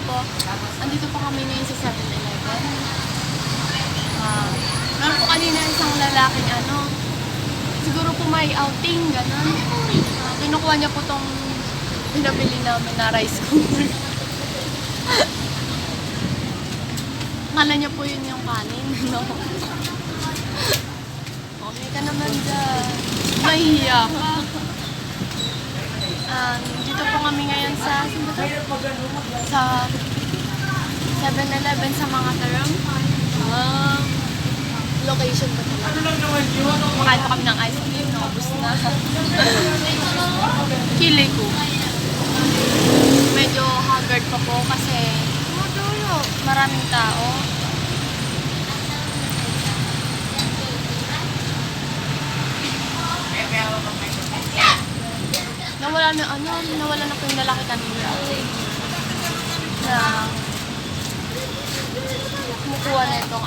po, andito po kami ngayon sa 7-Eleven. Meron po kanina isang lalaking siguro po may outing, gano'n. Kinukuha niya po tong pinabili namin na rice cooker. Akala niya po yun yung kanin, no? Okay ka naman dyan. Mahihiya ka. Dito po kami ngayon sa 7-Eleven sa mga taram. Location ba talaga? Makain pa kami ng ice cream, naubos na. Kili ko. Medyo haggard pa po kasi maraming tao. Nawala na po yung lalaki kanina. Na kumukuha na itong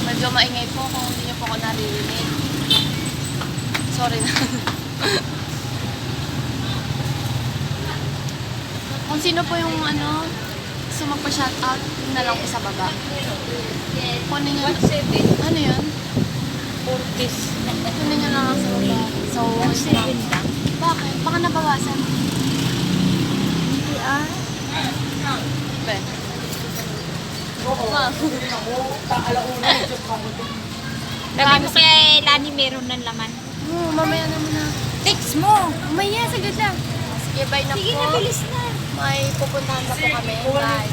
medyo maingay po kung hindi niyo po ako naririnig. Sorry na. Kung sino po yung gusto magpa-shoutout, yun na lang po sa baba. Kunin nyo. Ano yun? Ortiz. Kunin nyo lang sa baba. So, bakit? Baka nabawasan. Hindi Be. Sabi mo kay Lani meron ng laman. Mamaya naman na. Text mo! Mamaya, sagad lang. Sige, bye na po. Sige na, bilis na. May pupuntahan na po kami. Bye.